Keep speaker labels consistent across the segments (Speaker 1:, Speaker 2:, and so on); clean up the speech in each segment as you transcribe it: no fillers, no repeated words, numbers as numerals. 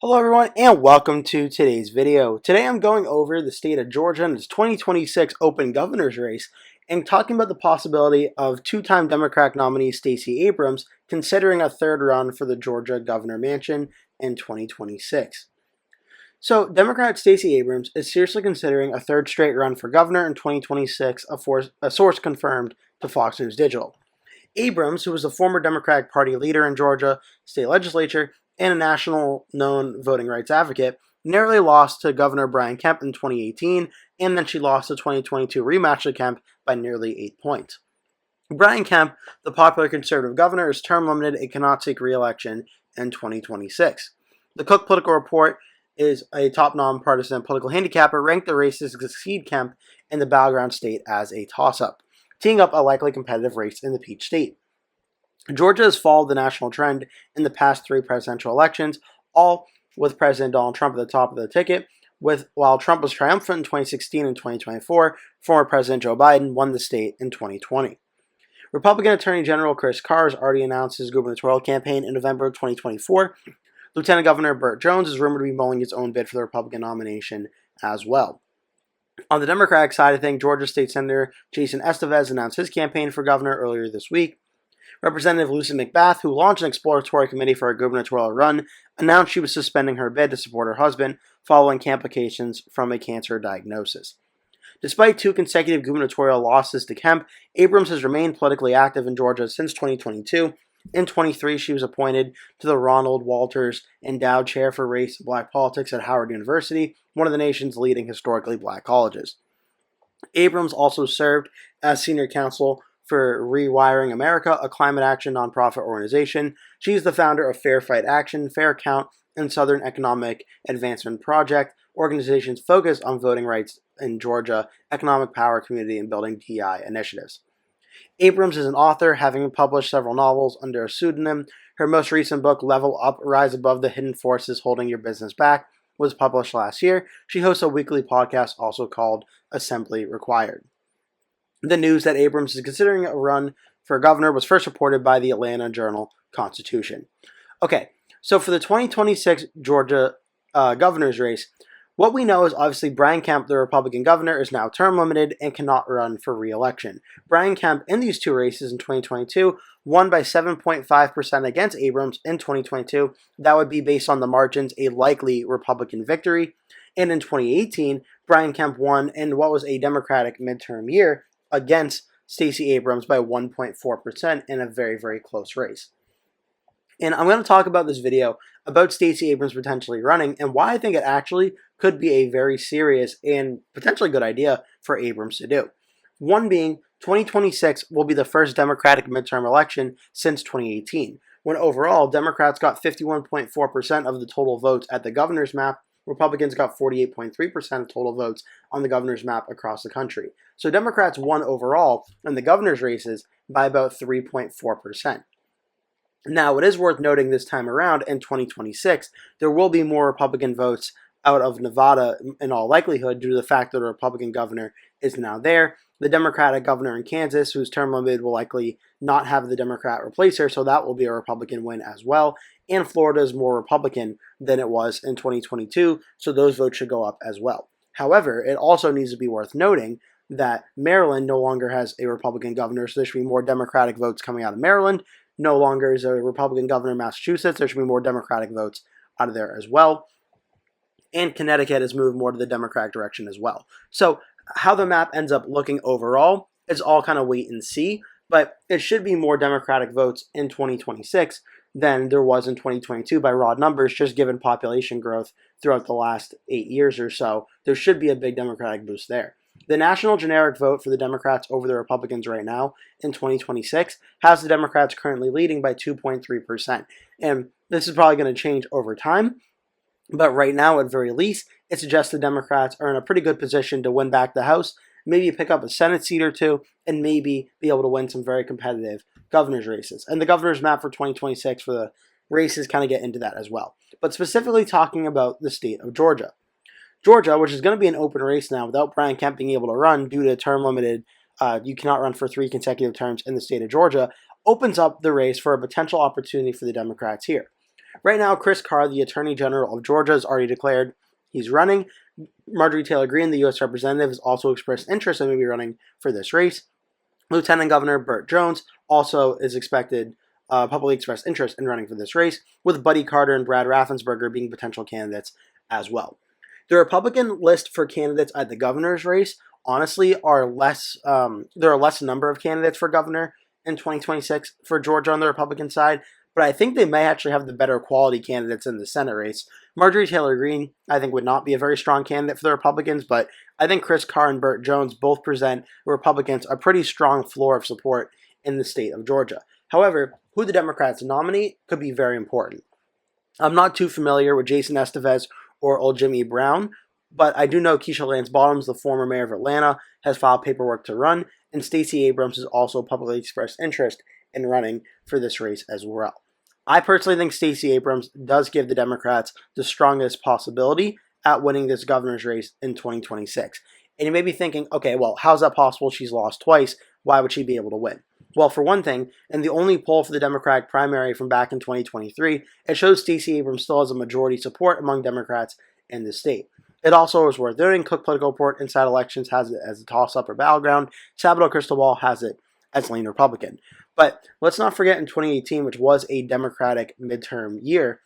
Speaker 1: Hello everyone and welcome to today's video. Today I'm going over the state of Georgia and its 2026 open governor's race and talking about the possibility of two-time Democratic nominee Stacey Abrams considering a third run for the Georgia governor mansion in 2026. So Democrat Stacey Abrams is seriously considering a third straight run for governor in 2026, a source confirmed to Fox News Digital. Abrams, who was a former Democratic Party leader in Georgia state legislature and a national known voting rights advocate, narrowly lost to Governor Brian Kemp in 2018, and then she lost the 2022 rematch to Kemp by nearly 8 points. Brian Kemp, the popular conservative governor, is term limited and cannot seek re-election in 2026. The Cook Political Report is a top nonpartisan political handicapper, ranked the race to succeed Kemp in the battleground state as a toss-up, teeing up a likely competitive race in the Peach State. Georgia has followed the national trend in the past three presidential elections, all with President Donald Trump at the top of the ticket. While Trump was triumphant in 2016 and 2024, former President Joe Biden won the state in 2020. Republican Attorney General Chris Carr has already announced his gubernatorial campaign in November of 2024. Lieutenant Governor Burt Jones is rumored to be mulling his own bid for the Republican nomination as well. On the Democratic side of things, Georgia State Senator Jason Estevez announced his campaign for governor earlier this week. Representative Lucy McBath, who launched an exploratory committee for a gubernatorial run, announced she was suspending her bid to support her husband following complications from a cancer diagnosis. Despite two consecutive gubernatorial losses to Kemp, Abrams has remained politically active in Georgia since 2022. In 2023, she was appointed to the Ronald Walters Endowed Chair for Race and Black Politics at Howard University, one of the nation's leading historically black colleges. Abrams also served as senior counsel for Rewiring America, a climate action nonprofit organization. She's the founder of Fair Fight Action, Fair Count, and Southern Economic Advancement Project, organizations focused on voting rights in Georgia, economic power, community, and building DEI initiatives. Abrams is an author, having published several novels under a pseudonym. Her most recent book, Level Up, Rise Above the Hidden Forces Holding Your Business Back, was published last year. She hosts a weekly podcast also called Assembly Required. The news that Abrams is considering a run for governor was first reported by the Atlanta Journal-Constitution. Okay, so for the 2026 Georgia governor's race, what we know is obviously Brian Kemp, the Republican governor, is now term limited and cannot run for re-election. Brian Kemp in these two races in 2022 won by 7.5% against Abrams in 2022. That would be based on the margins a likely Republican victory. And in 2018, Brian Kemp won in what was a Democratic midterm year against Stacey Abrams by 1.4% in a very, very close race. And I'm going to talk about this video about Stacey Abrams potentially running and why I think it actually could be a very serious and potentially good idea for Abrams to do. One being, 2026 will be the first Democratic midterm election since 2018, when overall Democrats got 51.4% of the total votes at the governor's map. Republicans got 48.3% of total votes on the governor's map across the country. So Democrats won overall in the governor's races by about 3.4%. Now, it is worth noting this time around in 2026, there will be more Republican votes out of Nevada in all likelihood due to the fact that a Republican governor is now there. The Democratic governor in Kansas, whose term limited, will likely not have the Democrat replace her, so that will be a Republican win as well. And Florida is more Republican than it was in 2022, so those votes should go up as well. However, it also needs to be worth noting that Maryland no longer has a Republican governor, so there should be more Democratic votes coming out of Maryland. No longer is a Republican governor in Massachusetts. There should be more Democratic votes out of there as well. And Connecticut has moved more to the Democratic direction as well. So how the map ends up looking overall is all kind of wait and see, but it should be more Democratic votes in 2026 than there was in 2022 by raw numbers, just given population growth throughout the last 8 years or so. There should be a big Democratic boost there. The national generic vote for the Democrats over the Republicans right now in 2026 has the Democrats currently leading by 2.3%. And this is probably going to change over time. But right now, at very least, it suggests the Democrats are in a pretty good position to win back the House, maybe pick up a Senate seat or two, and maybe be able to win some very competitive governor's races. And the governor's map for 2026 for the races kind of get into that as well. But specifically talking about the state of Georgia. Georgia, which is going to be an open race now without Brian Kemp being able to run due to term limited, you cannot run for 3 consecutive terms in the state of Georgia, opens up the race for a potential opportunity for the Democrats here. Right now, Chris Carr, the Attorney General of Georgia, has already declared he's running. Marjorie Taylor Greene, the U.S. Representative, has also expressed interest in maybe running for this race. Lieutenant Governor Burt Jones also is expected publicly expressed interest in running for this race, with Buddy Carter and Brad Raffensperger being potential candidates as well. The Republican list for candidates at the governor's race, honestly, are less. There are less number of candidates for governor in 2026 for Georgia on the Republican side, but I think they may actually have the better quality candidates in the Senate race. Marjorie Taylor Greene, I think, would not be a very strong candidate for the Republicans, but I think Chris Carr and Burt Jones both present Republicans a pretty strong floor of support in the state of Georgia. However, who the Democrats nominate could be very important. I'm not too familiar with Jason Estevez or old Jimmy Brown, but I do know Keisha Lance Bottoms, the former mayor of Atlanta, has filed paperwork to run, and Stacey Abrams has also publicly expressed interest in running for this race as well. I personally think Stacey Abrams does give the Democrats the strongest possibility at winning this governor's race in 2026. And you may be thinking, okay, well, how's that possible? She's lost twice. Why would she be able to win? Well, for one thing, in the only poll for the Democratic primary from back in 2023, it shows Stacey Abrams still has a majority support among Democrats in the state. It also is worth noting, Cook Political Report Inside Elections has it as a toss-up or battleground. Sabado Crystal Ball has it as lean Republican. But let's not forget in 2018, which was a Democratic midterm year,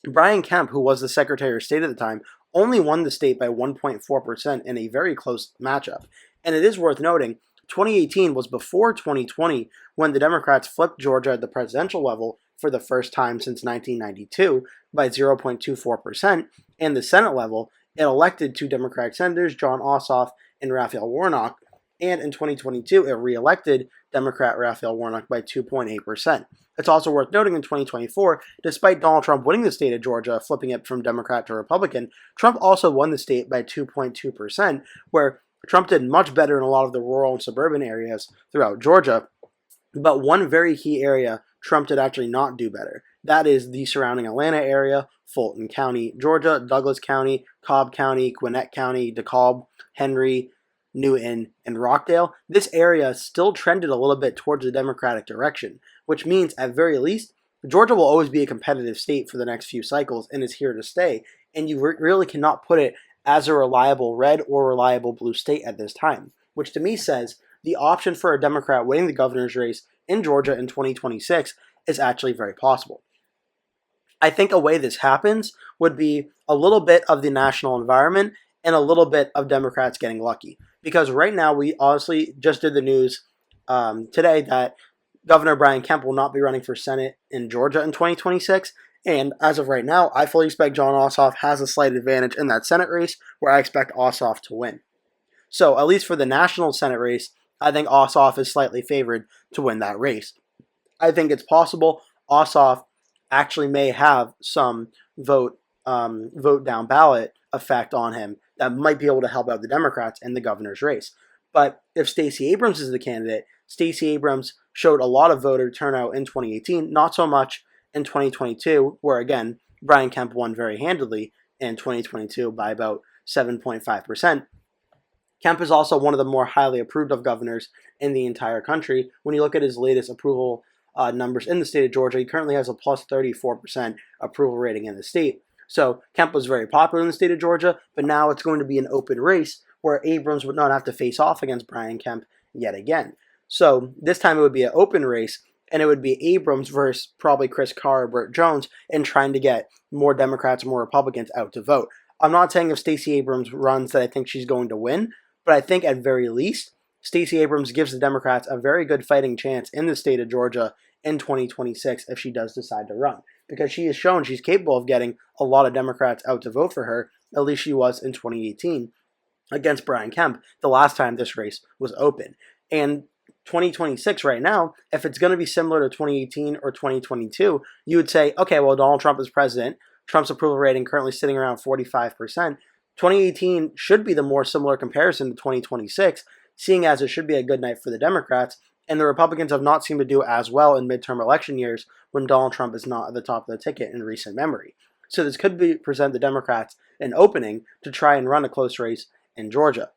Speaker 1: Brian Kemp, who was the Secretary of State at the time, only won the state by 1.4% in a very close matchup. And it is worth noting, 2018 was before 2020 when the Democrats flipped Georgia at the presidential level for the first time since 1992 by 0.24%, and the Senate level, it elected two Democratic senators, Jon Ossoff and Raphael Warnock, and in 2022 it re-elected Democrat Raphael Warnock by 2.8%. It's also worth noting in 2024, despite Donald Trump winning the state of Georgia, flipping it from Democrat to Republican, Trump also won the state by 2.2%, where Trump did much better in a lot of the rural and suburban areas throughout Georgia. But one very key area Trump did actually not do better. That is the surrounding Atlanta area, Fulton County, Georgia, Douglas County, Cobb County, Gwinnett County, DeKalb, Henry, Newton, and Rockdale. This area still trended a little bit towards the Democratic direction, which means at very least, Georgia will always be a competitive state for the next few cycles and is here to stay. And you really cannot put it as a reliable red or reliable blue state at this time, which to me says the option for a Democrat winning the governor's race in Georgia in 2026 is actually very possible. I think a way this happens would be a little bit of the national environment and a little bit of Democrats getting lucky. Because right now, we honestly just did the news today that Governor Brian Kemp will not be running for Senate in Georgia in 2026. And as of right now, I fully expect Jon Ossoff has a slight advantage in that Senate race, where I expect Ossoff to win. So at least for the national Senate race, I think Ossoff is slightly favored to win that race. I think it's possible Ossoff actually may have some vote down ballot effect on him that might be able to help out the Democrats in the governor's race. But if Stacey Abrams is the candidate, Stacey Abrams showed a lot of voter turnout in 2018, not so much in 2022, where again, Brian Kemp won very handily in 2022 by about 7.5%. Kemp is also one of the more highly approved of governors in the entire country. When you look at his latest approval numbers in the state of Georgia, he currently has a plus 34% approval rating in the state. So Kemp was very popular in the state of Georgia, but now it's going to be an open race where Abrams would not have to face off against Brian Kemp yet again. So this time it would be an open race, and it would be Abrams versus probably Chris Carr or Burt Jones in trying to get more Democrats and more Republicans out to vote. I'm not saying if Stacey Abrams runs that I think she's going to win, but I think at very least, Stacey Abrams gives the Democrats a very good fighting chance in the state of Georgia in 2026 if she does decide to run. Because she has shown she's capable of getting a lot of Democrats out to vote for her, at least she was in 2018, against Brian Kemp, the last time this race was open. And 2026 right now, if it's going to be similar to 2018 or 2022, you would say, okay, well, Donald Trump is president. Trump's approval rating currently sitting around 45%. 2018 should be the more similar comparison to 2026, seeing as it should be a good night for the Democrats, and the Republicans have not seemed to do as well in midterm election years when Donald Trump is not at the top of the ticket in recent memory. So this could present the Democrats an opening to try and run a close race in Georgia.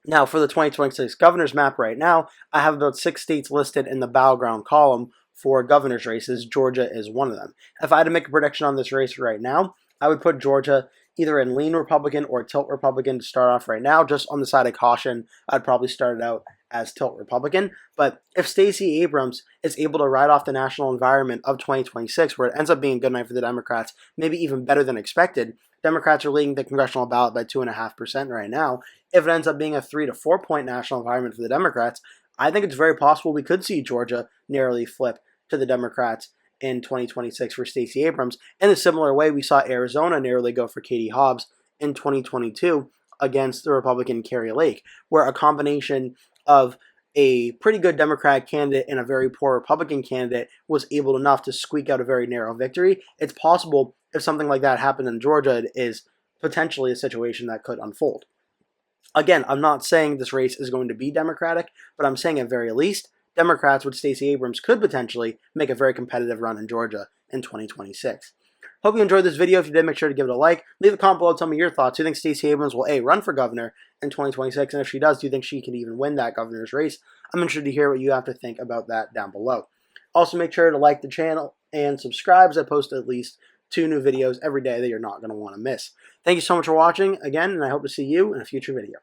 Speaker 1: Now, for the 2026 governor's map right now, I have about 6 states listed in the battleground column for governor's races, Georgia is one of them. If I had to make a prediction on this race right now, I would put Georgia either in lean Republican or tilt Republican to start off right now. Just on the side of caution, I'd probably start it out as tilt Republican. But if Stacey Abrams is able to ride off the national environment of 2026, where it ends up being a good night for the Democrats, maybe even better than expected, Democrats are leading the congressional ballot by 2.5% right now. If it ends up being a 3 to 4 point national environment for the Democrats, I think it's very possible we could see Georgia nearly flip to the Democrats in 2026 for Stacey Abrams. In a similar way, we saw Arizona nearly go for Katie Hobbs in 2022 against the Republican Kari Lake, where a combination of a pretty good Democratic candidate and a very poor Republican candidate was able enough to squeak out a very narrow victory. It's possible if something like that happened in Georgia, it is potentially a situation that could unfold. Again, I'm not saying this race is going to be Democratic, but I'm saying at very least, Democrats with Stacey Abrams could potentially make a very competitive run in Georgia in 2026. Hope you enjoyed this video. If you did, make sure to give it a like. Leave a comment below, tell me your thoughts. Do you think Stacey Abrams will A, run for governor in 2026? And if she does, do you think she can even win that governor's race? I'm interested to hear what you have to think about that down below. Also, make sure to like the channel and subscribe, as I post at least 2 new videos every day that you're not going to want to miss. Thank you so much for watching again, and I hope to see you in a future video.